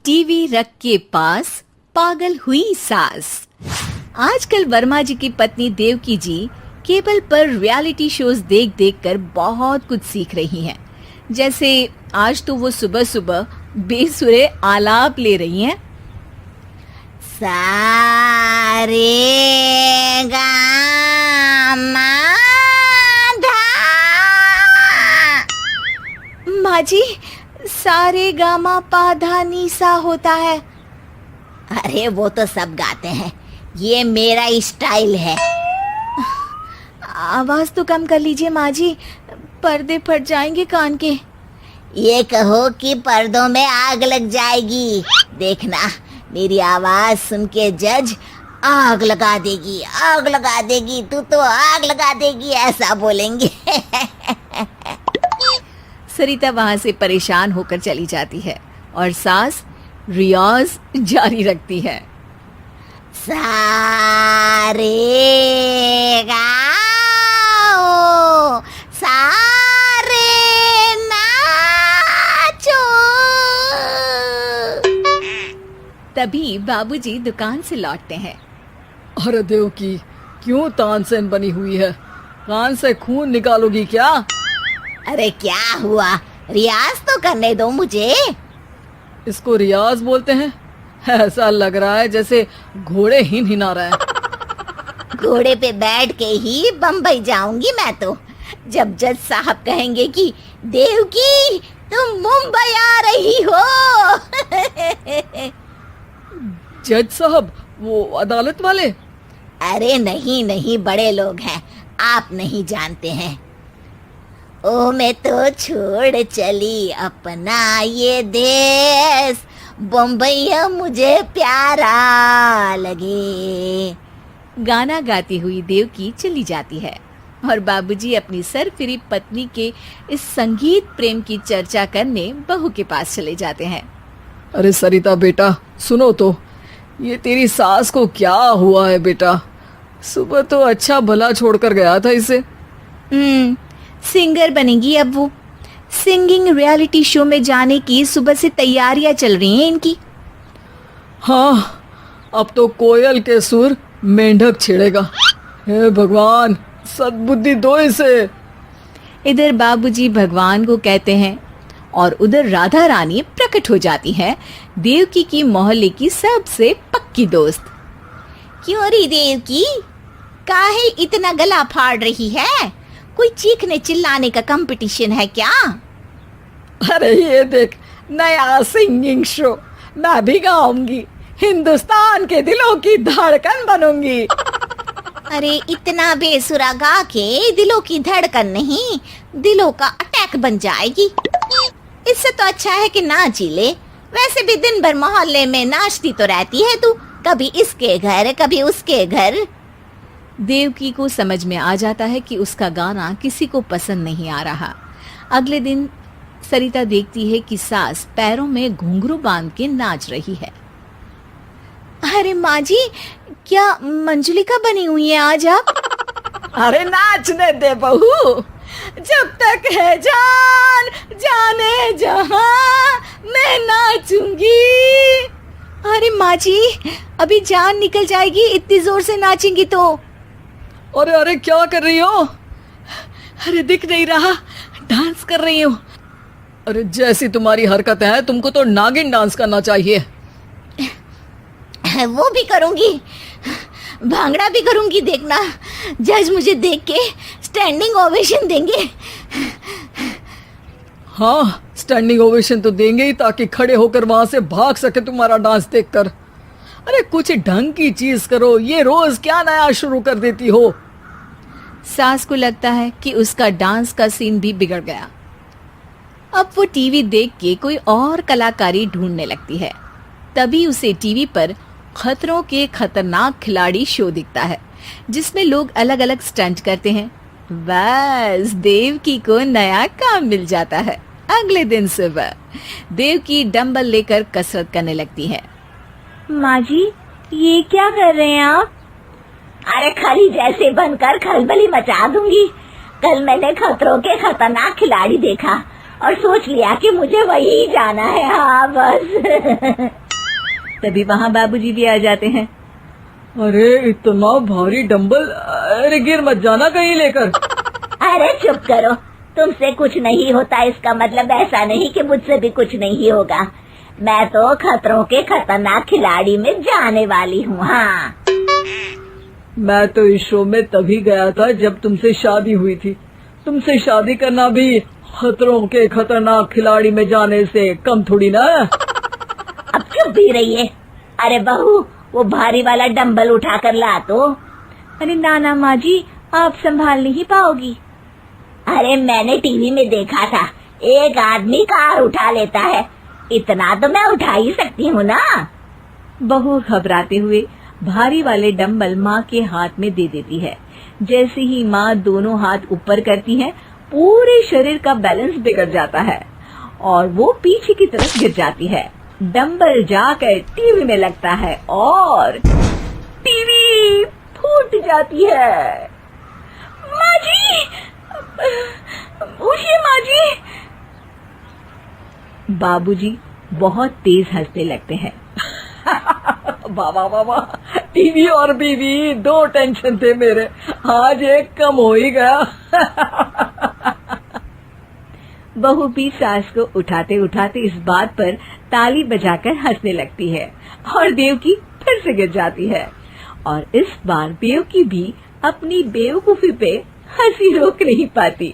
TV रख के पास पागल हुई सास। आजकल वर्मा जी की पत्नी देवकी जी केबल पर रियलिटी शोज देख देख कर बहुत कुछ सीख रही हैं। जैसे आज तो वो सुबह सुबह बेसुरे आलाप ले रही हैं। सारे गामा माँ जी, सारे गामा पाधा नीसा होता है। अरे वो तो सब गाते हैं, ये मेरा स्टाइल है। आवाज तो कम कर लीजिए माँ जी, पर्दे फट जाएंगे कान के। ये कहो कि पर्दों में आग लग जाएगी। देखना, मेरी आवाज सुन के जज आग लगा देगी, आग लगा देगी, तू तो आग लगा देगी, ऐसा बोलेंगे। सरिता वहां से परेशान होकर चली जाती है और सास रियाज जारी रखती है। सारे गाओ, सारे नाचो। तभी बाबूजी दुकान से लौटते हैं। अरे देवकी, क्यों तानसेन बनी हुई है? कान से खून निकालोगी क्या? अरे क्या हुआ, रियाज तो करने दो मुझे। इसको रियाज बोलते हैं? ऐसा लग रहा है जैसे घोड़े हिना रहा है। घोड़े पे बैठ के ही बम्बई जाऊंगी मैं तो, जब जज साहब कहेंगे कि देवकी तुम मुंबई आ रही हो। जज साहब, वो अदालत वाले? अरे नहीं नहीं, बड़े लोग हैं, आप नहीं जानते हैं। ओ मैं तो छोड़ चली अपना ये देश, बम्बई मुझे प्यारा लगे। गाना गाती हुई देवकी चली जाती है और बाबूजी अपनी सरफिरी पत्नी के इस संगीत प्रेम की चर्चा करने बहू के पास चले जाते हैं। अरे सरिता बेटा, सुनो तो, ये तेरी सास को क्या हुआ है बेटा? सुबह तो अच्छा भला छोड़कर गया था इसे। सिंगर बनेगी अब वो। सिंगिंग रियलिटी शो में जाने की सुबह से तैयारियां चल रही हैं इनकी। हाँ, अब तो कोयल के सुर मेंढक छेड़ेगा। हे भगवान, सद्बुद्धि दो इसे। इधर बाबूजी भगवान को कहते हैं और उधर राधा रानी प्रकट हो जाती है, देवकी की मोहल्ले की सबसे पक्की दोस्त। क्यों री देवकी, काहे इतना गला फाड़ रही है? कोई चीखने चिल्लाने का कंपटीशन है क्या? अरे ये देख, नया सिंगिंग शो, मैं भी गाऊंगी, हिंदुस्तान के दिलों की धड़कन बनूंगी। अरे इतना बेसुरा गा के दिलों की धड़कन नहीं, दिलों का अटैक बन जाएगी। इससे तो अच्छा है कि नाच ही ले। वैसे भी दिन भर मोहल्ले में नाचती तो रहती है तू, कभी इसके घर कभी उसके घर। देवकी को समझ में आ जाता है कि उसका गाना किसी को पसंद नहीं आ रहा। अगले दिन सरिता देखती है कि सास पैरों में घुंघरू बांध के नाच रही है। अरे माँ जी, क्या मंजुलिका बनी हुई है आज आप? अरे नाचने दे बहू, जब तक है जान जाने जहां मैं नाचूंगी। अरे माँ जी, अभी जान निकल जाएगी इतनी जोर से नाचेंगी तो। अरे अरे, क्या कर रही हो? अरे दिख नहीं रहा, डांस कर रही हूँ। अरे जैसी तुम्हारी हरकतें हैं, तुमको तो नागिन डांस करना चाहिए। वो भी करूंगी, भांगड़ा भी करूंगी। देखना, जज मुझे देख के स्टैंडिंग ओवेशन देंगे। हाँ, स्टैंडिंग ओवेशन तो देंगे ही, ताकि खड़े होकर वहां से भाग सके तुम्हारा डांस देखकर। अरे कुछ ढंग की चीज करो, ये रोज क्या नया शुरू कर देती हो? सास को लगता है कि उसका डांस का सीन भी बिगड़ गया। अब वो टीवी देख के कोई और कलाकारी ढूंढने लगती है। तभी उसे टीवी पर खतरों के खतरनाक खिलाड़ी शो दिखता है, जिसमें लोग अलग अलग स्टंट करते हैं। बस देवकी को नया काम मिल जाता है। अगले दिन सुबह देवकी डंबल लेकर कसरत करने लगती है। माँ जी, ये क्या कर रहे हैं आप? अरे खली जैसे बनकर खलबली मचा दूंगी। कल मैंने खतरों के खतरनाक खिलाड़ी देखा और सोच लिया कि मुझे वही जाना है। हाँ बस। तभी वहाँ बाबूजी भी आ जाते हैं। अरे इतना भारी डंबल, अरे गिर मत जाना कहीं लेकर। अरे चुप करो, तुमसे कुछ नहीं होता इसका मतलब ऐसा नहीं कि मुझसे भी कुछ नहीं होगा। मैं तो खतरों के खतरनाक खिलाड़ी में जाने वाली हूँ। हाँ, मैं तो इस शो में तभी गया था जब तुमसे शादी हुई थी। तुमसे शादी करना भी खतरों के खतरनाक खिलाड़ी में जाने से कम थोड़ी ना। अब चुप भी रहिए। अरे बहू, वो भारी वाला डंबल उठा कर ला तो। अरे ना माँ जी, आप संभाल नहीं पाओगी। अरे मैंने टीवी में देखा था, एक आदमी कार उठा लेता है, इतना तो मैं उठा ही सकती हूँ ना। बहू घबराते हुए भारी वाले डंबल माँ के हाथ में दे देती है। जैसे ही माँ दोनों हाथ ऊपर करती है, पूरे शरीर का बैलेंस बिगड़ जाता है और वो पीछे की तरफ गिर जाती है। डंबल जाकर टीवी में लगता है और टीवी फूट जाती है। माँ जी, उठिए माँ जी। बाबूजी बहुत तेज हंसने लगते हैं। बाबा बाबा, टीवी और बीवी दो टेंशन थे मेरे, आज एक कम हो ही गया। बहू भी सास को उठाते उठाते इस बात पर ताली बजाकर हंसने लगती है और देवकी फिर से गिर जाती है। और इस बार देवकी भी अपनी बेवकूफी पे हंसी रोक नहीं पाती।